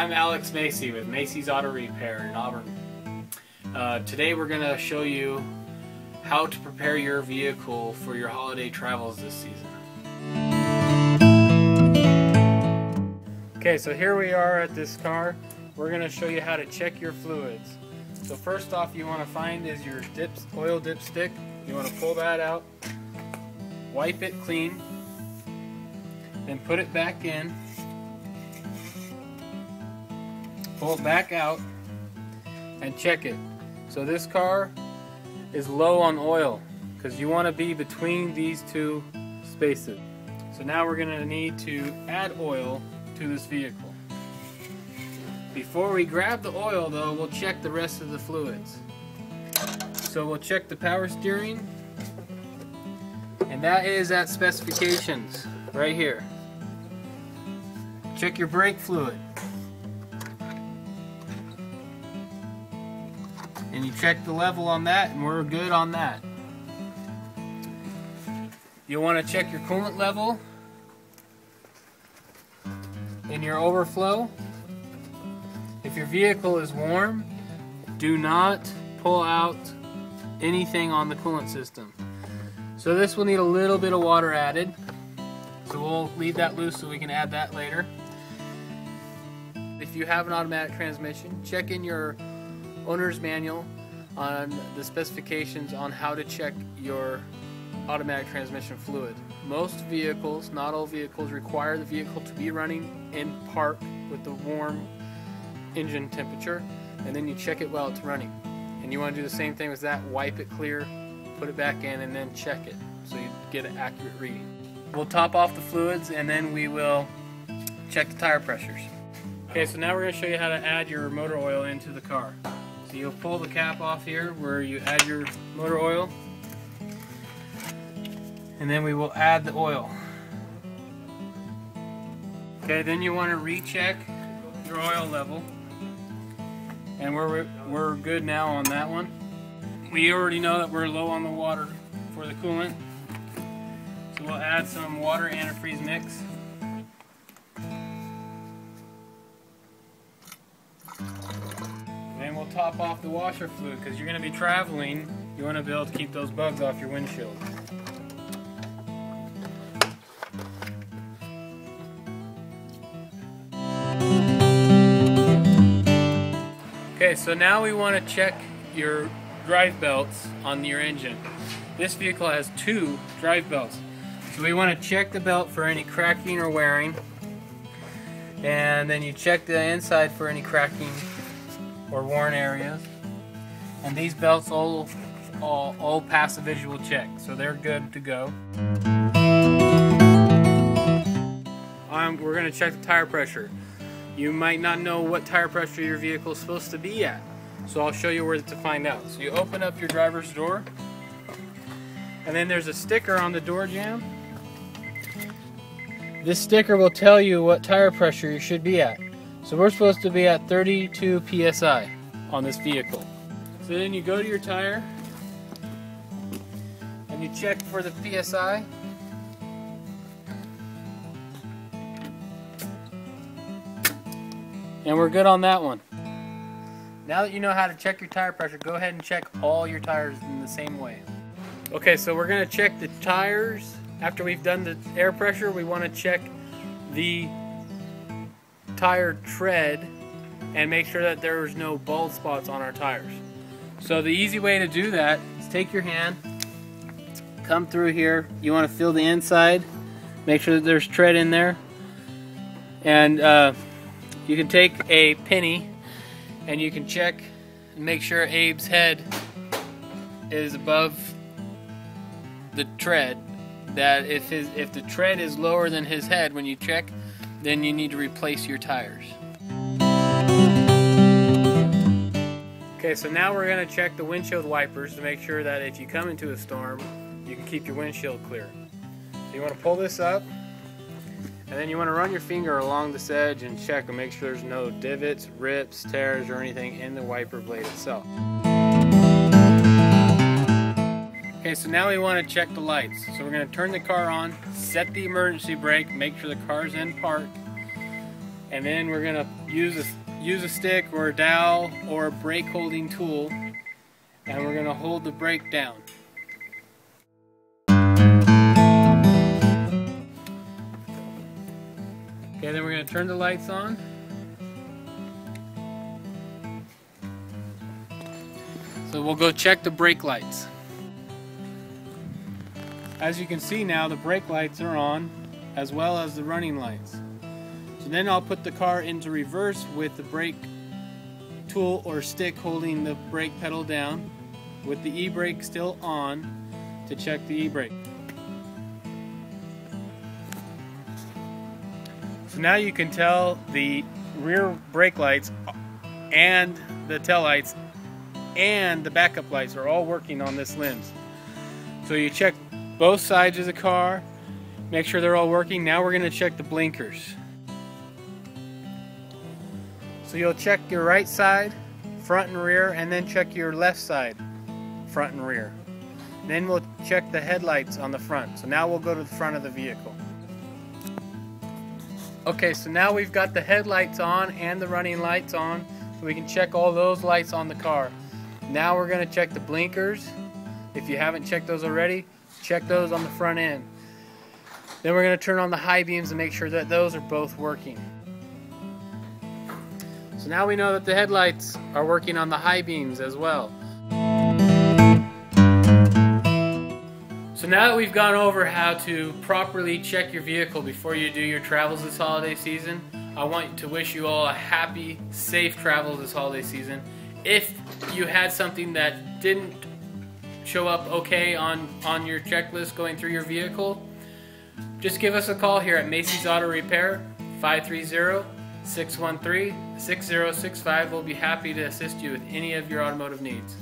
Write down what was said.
I'm Alex Macy with Macy's Auto Repair in Auburn. Today we're going to show you how to prepare your vehicle for your holiday travels this season. Okay, so here we are at this car. We're going to show you how to check your fluids. So first off, you want to find is your oil dipstick. You want to pull that out, wipe it clean, then put it back in. Pull it back out and check it. So this car is low on oil because you want to be between these two spaces. So now we're going to need to add oil to this vehicle. Before we grab the oil though, we'll check the rest of the fluids. So we'll check the power steering, and that is at specifications right here. Check your brake fluid. And you check the level on that, and we're good on that. You'll want to check your coolant level and your overflow. If your vehicle is warm, do not pull out anything on the coolant system. So this will need a little bit of water added. So we'll leave that loose so we can add that later. If you have an automatic transmission, check in your owner's manual on the specifications on how to check your automatic transmission fluid. Most vehicles, not all vehicles, require the vehicle to be running in park with the warm engine temperature, and then you check it while it's running. And you want to do the same thing with that, wipe it clear, put it back in, and then check it so you get an accurate reading. We'll top off the fluids and then we will check the tire pressures. Okay, so now we're going to show you how to add your motor oil into the car. So you'll pull the cap off here where you add your motor oil, and then we will add the oil. Okay, then you want to recheck your oil level, and we're good now on that one. We already know that we're low on the water for the coolant, so we'll add some water antifreeze mix. Then we'll top off the washer fluid because you're going to be traveling. You want to be able to keep those bugs off your windshield. Okay, so now we want to check your drive belts on your engine. This vehicle has 2 drive belts. So we want to check the belt for any cracking or wearing. And then you check the inside for any cracking or worn areas. And these belts all pass a visual check, so they're good to go. We're going to check the tire pressure. You might not know what tire pressure your vehicle is supposed to be at, so I'll show you where to find out. So you open up your driver's door, and then there's a sticker on the door jamb. This sticker will tell you what tire pressure you should be at. So we're supposed to be at 32 psi on this vehicle. So then you go to your tire and you check for the psi. And we're good on that one. Now that you know how to check your tire pressure, go ahead and check all your tires in the same way. Okay, so we're going to check the tires. After we've done the air pressure, we want to check the tire tread and make sure that there's no bald spots on our tires. So the easy way to do that is take your hand, come through here. You want to feel the inside, make sure that there's tread in there, and you can take a penny and you can check and make sure Abe's head is above the tread. That if the tread is lower than his head when you check, then you need to replace your tires. Okay, so now we're going to check the windshield wipers to make sure that if you come into a storm, you can keep your windshield clear. So you want to pull this up, and then you want to run your finger along this edge and check and make sure there's no divots, rips, tears, or anything in the wiper blade itself. Okay, so now we want to check the lights. So we're going to turn the car on, set the emergency brake, make sure the car's in park, And then we're gonna use a stick or a dowel or a brake holding tool, and we're gonna hold the brake down. Okay, then we're gonna turn the lights on. So we'll go check the brake lights. As you can see now, the brake lights are on, as well as the running lights. So then I'll put the car into reverse with the brake tool or stick holding the brake pedal down, with the e-brake still on, to check the e-brake. So now you can tell the rear brake lights and the tail lights and the backup lights are all working on this lens. So you check both sides of the car, make sure they're all working. Now we're going to check the blinkers. So you'll check your right side, front and rear, and then check your left side, front and rear. Then we'll check the headlights on the front. So now we'll go to the front of the vehicle. Okay, so now we've got the headlights on and the running lights on, so we can check all those lights on the car. Now we're going to check the blinkers. If you haven't checked those already, check those on the front end. Then we're going to turn on the high beams and make sure that those are both working. So now we know that the headlights are working on the high beams as well. So now that we've gone over how to properly check your vehicle before you do your travels this holiday season, I want to wish you all a happy, safe travels this holiday season. If you had something that didn't show up okay on your checklist going through your vehicle, just give us a call here at Macy's Auto Repair, 530-613-6065. We'll be happy to assist you with any of your automotive needs.